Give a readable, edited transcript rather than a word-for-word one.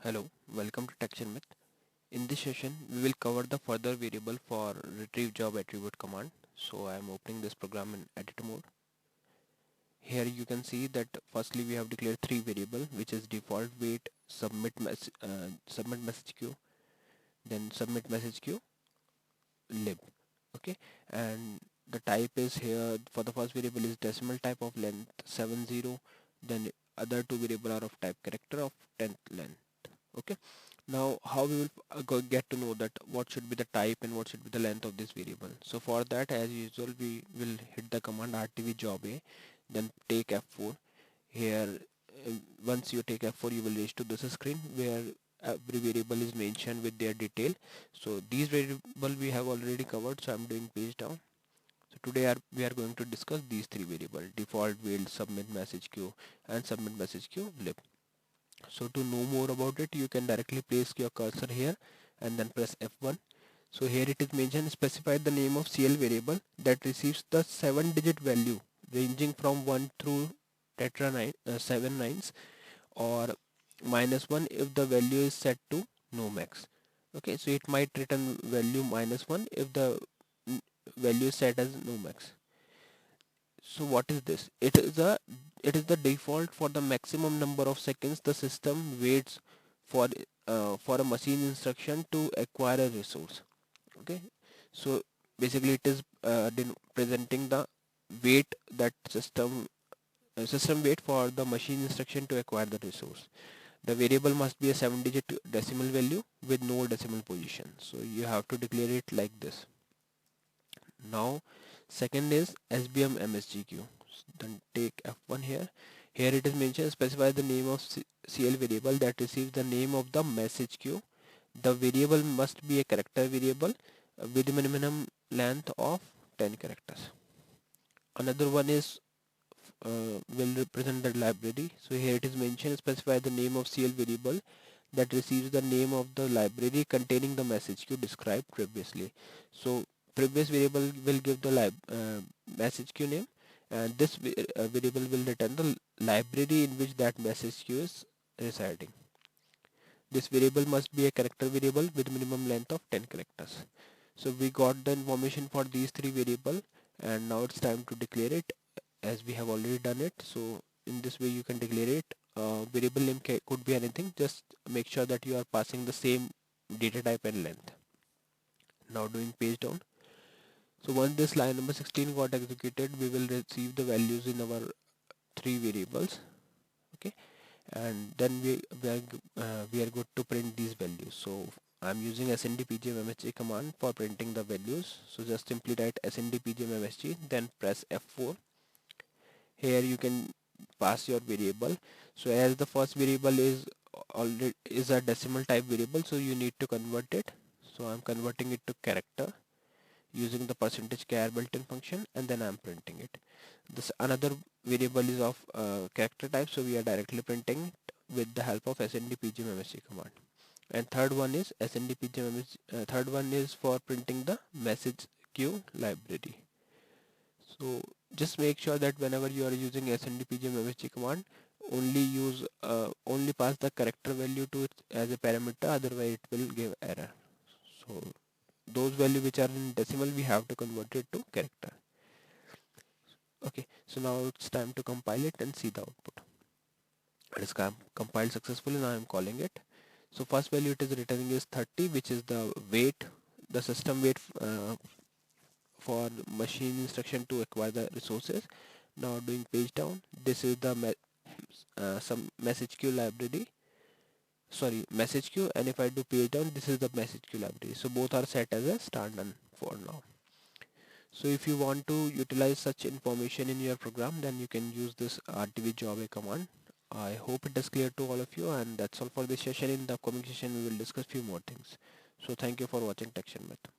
Hello, welcome to TechSynMath. In this session, we will cover the further variable for retrieve job attribute command. So I am opening this program in edit mode. Here you can see that firstly we have declared three variables, which is default wait, submit message queue, then submit message queue lib. Okay, and the type is here for the first variable is decimal type of length 70, then other two variable are of type character of 10th length. Okay, now how we will get to know that what should be the type and what should be the length of this variable. So for that, as usual, we will hit the command RTVJOBA, then take F4. Here once you take F4, you will reach to this screen where every variable is mentioned with their detail. So these variable we have already covered, so I'm doing page down. So today we are going to discuss these three variables: default wait, submit message queue and submit message queue lib. So to know more about it, you can directly place your cursor here and then press F1. So here it is mentioned, specify the name of CL variable that receives the 7-digit value ranging from 1 through tetra 7 nines, or -1 if the value is set to no max. Okay, so it might return value -1 if the value is set as no max. So what is this? It is the default for the maximum number of seconds the system waits for a machine instruction to acquire a resource. Okay, so basically it is presenting the wait that system wait for the machine instruction to acquire the resource. The variable must be a 7-digit decimal value with no decimal position. So you have to declare it like this. Now second is SBMMSGQ. Then take F1 here. Here it is mentioned, specify the name of CL variable that receives the name of the message queue. The variable must be a character variable with a minimum length of 10 characters. Another one is will represent the library. So here it is mentioned, specify the name of CL variable that receives the name of the library containing the message queue described previously. So previous variable will give the message queue name, and this variable will return the library in which that message queue is residing. This variable must be a character variable with minimum length of 10 characters. So we got the information for these three variables, and now it's time to declare it, as we have already done it. So in this way you can declare it. Variable name could be anything, just make sure that you are passing the same data type and length. Now doing page down. So once this line number 16 got executed, we will receive the values in our three variables. Okay, and then we are good to print these values. So I'm using sndpgmmsg command for printing the values. So just simply write sndpgmmsg, then press F4. Here you can pass your variable. So as the first variable is a decimal type variable, so you need to convert it. So I'm converting it to character using the %char built-in function, and then I'm printing it. This another variable is of character type, so we are directly printing it with the help of sndpgmmsg command. And third one is third one is for printing the message queue library. So just make sure that whenever you are using sndpgmmsg command, only pass the character value to it as a parameter, otherwise it will give error. So those values which are in decimal, we have to convert it to character. Okay, so now it's time to compile it and see the output. It is compiled successfully. Now I'm calling it. So first value it is returning is 30, which is the wait, the system wait for machine instruction to acquire the resources. Now doing page down, this is the some message queue library, message queue, and if I do page down, this is the message queue library. So both are set as a start none for now. So if you want to utilize such information in your program, then you can use this RTVJOBA command. I hope it is clear to all of you, and that's all for this session. In the upcoming session we will discuss few more things. So thank you for watching TechSynMath.